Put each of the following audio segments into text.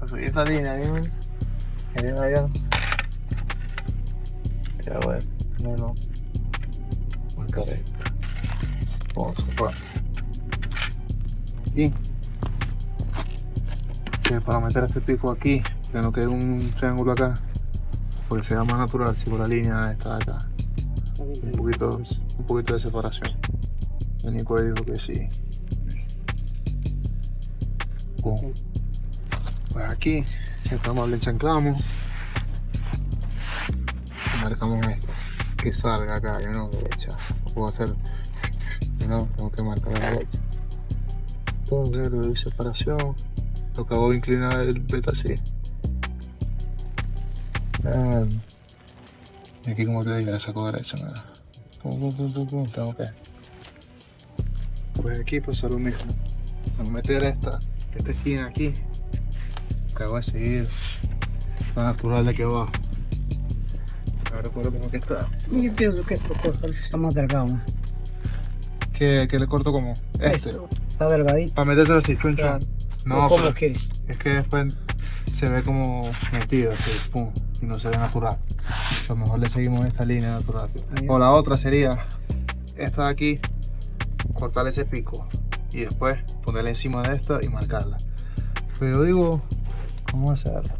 a subir esta línea, dime. Que viene allá. Ya, bueno, no. Marcar ahí. Vamos a jugar. Y para meter este pico aquí, que no quede un triángulo acá, porque sea más natural si por la línea está acá. Un poquito de separación. El Nico dijo que sí. Bueno, pues aquí, estamos, le chanclamos. Marcamos esto. Que salga acá, yo no derecha. No puedo hacer. No, tengo que marcar a la derecha. Entonces le doy separación. Lo acabo de inclinar el beta así. Y aquí, como te digo, le saco derecho, mira. Tengo que. Pues aquí pasa lo mismo. Voy a meter esta esquina aquí. Que voy a seguir la natural de aquí abajo. Ahora recuerdo cómo que está. Yo pienso que esto está más delgado. Que le corto como Esto está delgadito. Para meterse así, chun. Claro. No, ¿Cómo pero quieres? es que después se ve como metido así, pum, y no se ve natural. A lo mejor le seguimos esta línea natural. O la otra sería esta de aquí, cortar ese pico y después ponerla encima de esta y marcarla. Pero digo, ¿cómo hacerlo?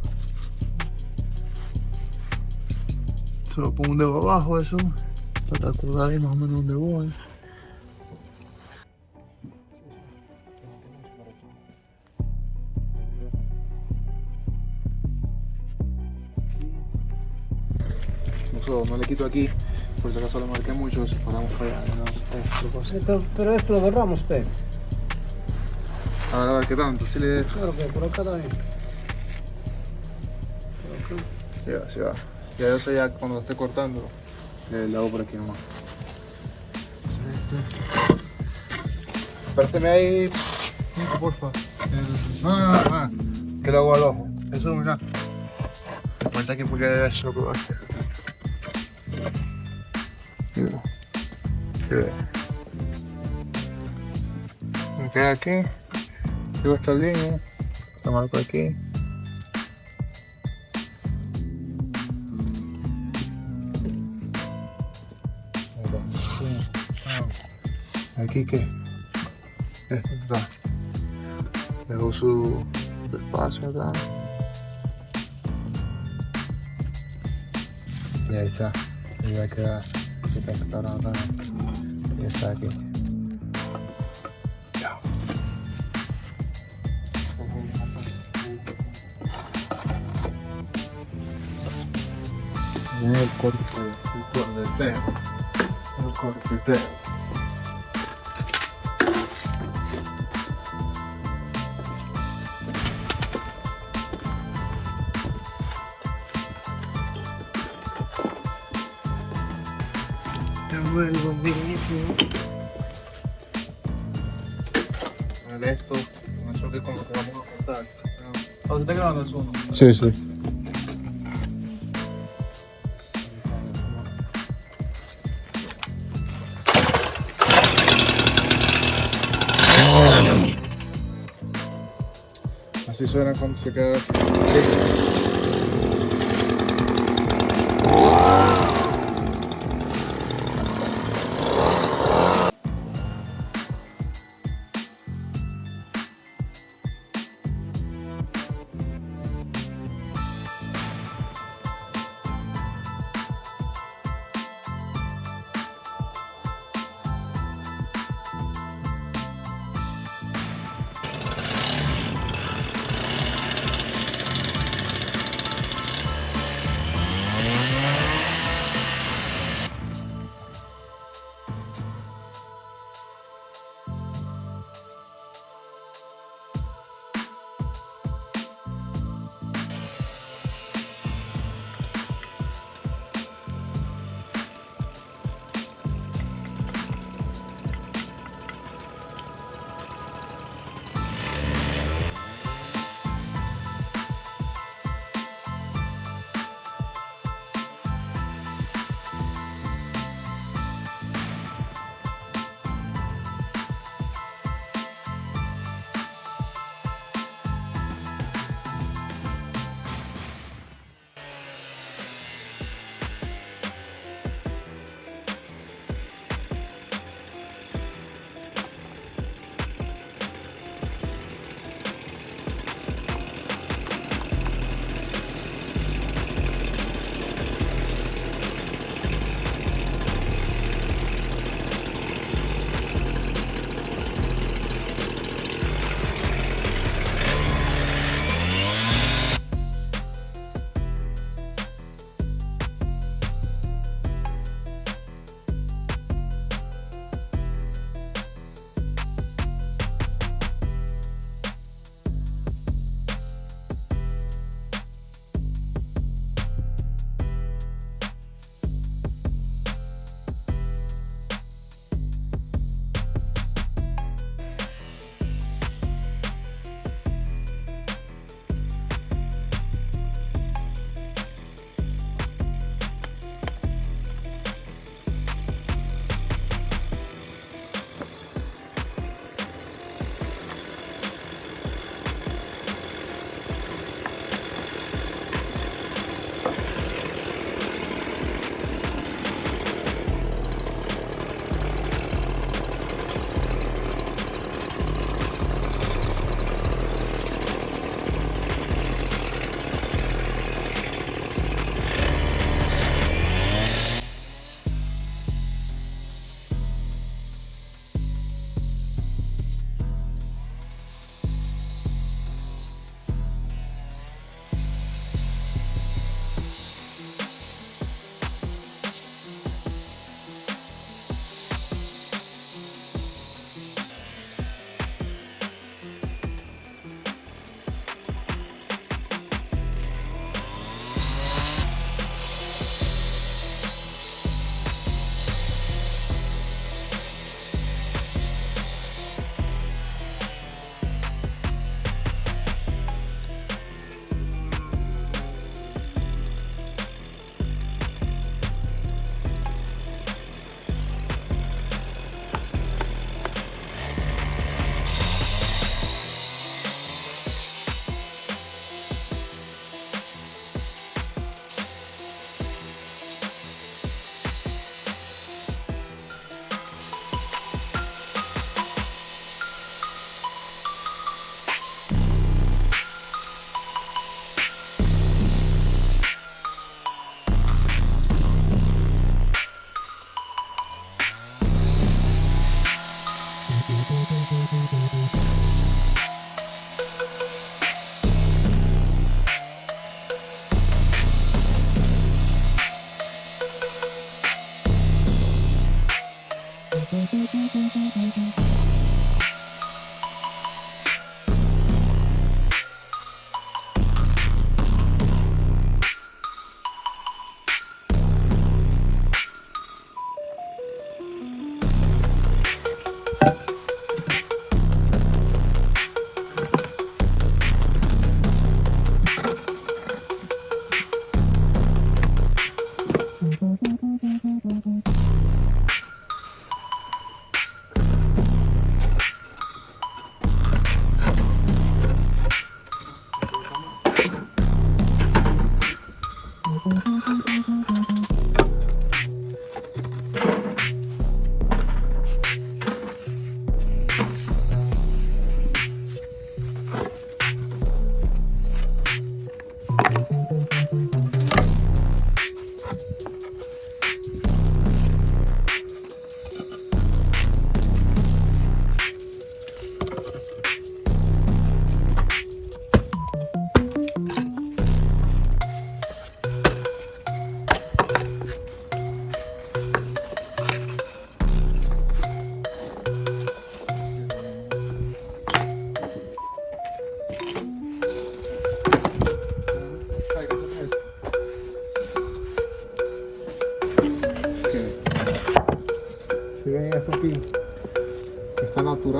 Solo pongo un dedo abajo eso, para recordar ahí más o menos dónde voy. No le quito aquí, por si acaso le marqué mucho, separamos para allá, Pero esto lo borramos, pero. A ver qué tanto, si le... Claro que por acá también. Sí va. Ya yo sé, ya cuando lo esté cortando, le hago por aquí nomás. Párteme ahí, porfa. No, que lo hago al ojo. Eso, mira. Cuenta aquí porque debe ser lo que va a hacer. Me queda aquí. Sigo esta línea. La marco aquí. Aquí qué, esto acá, le hago su espacio acá y ahí está, y va a quedar, y está aquí. Ya. El corte del pelo, el corte del pelo. Vuelvo mismo. Esto, con eso que con lo que vamos a cortar. ¿O se está grabando eso? Sí. Así suena cuando se queda así.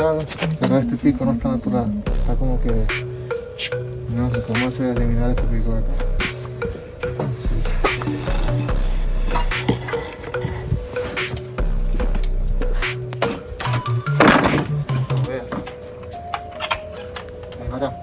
natural, pero este pico no está natural. Está como que... No sé cómo hacer eliminar este pico de acá. Así. Lo veas. Ven para acá.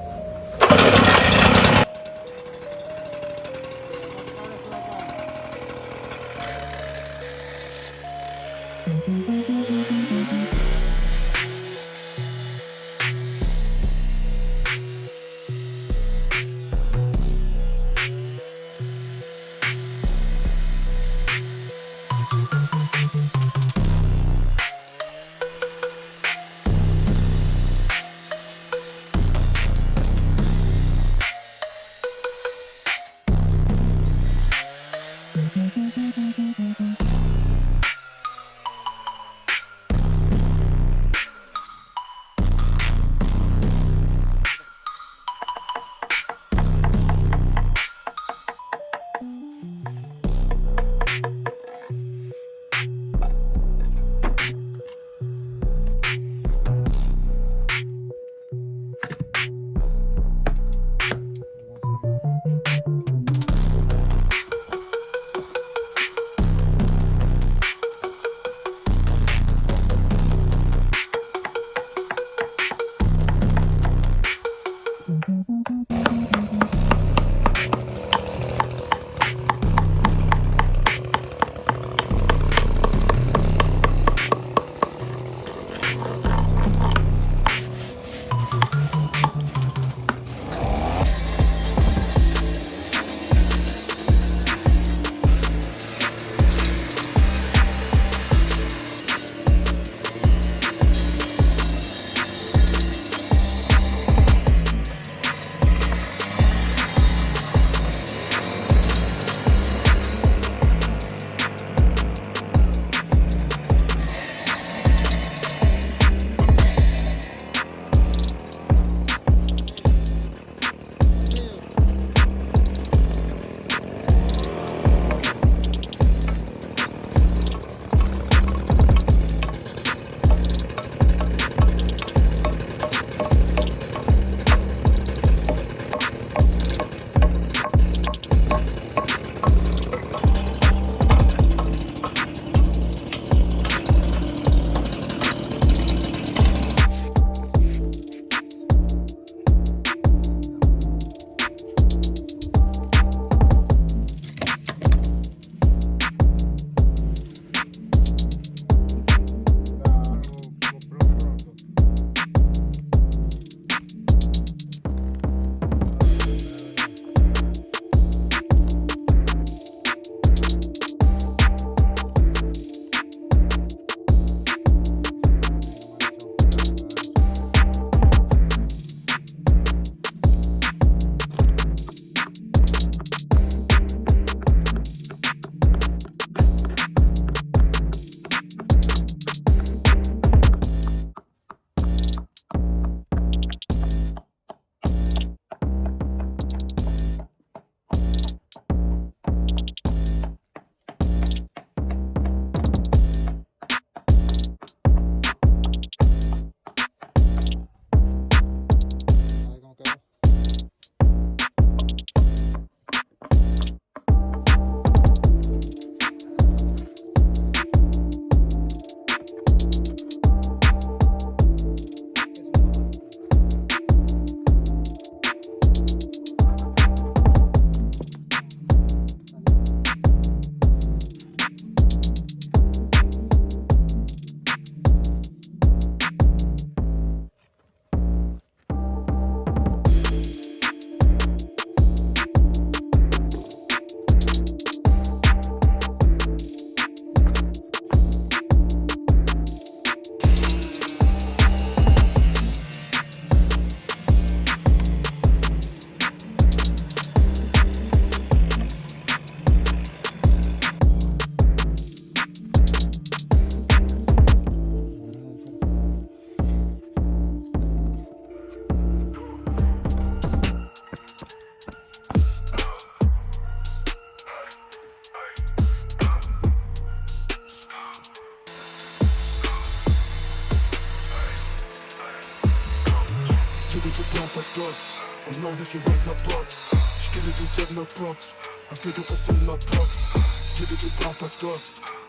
know that you like my bucks. Give it to 7 bucks. I pick up a 7 bucks. Give it to Papa Duck.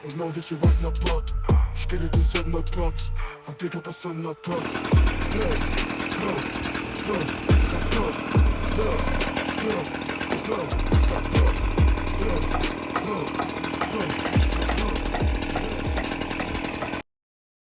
I know that you like my buck. Give it to 7 bucks. I pick up a 7 bucks. Yes, go, go, go, go, go, go, go, go, yes.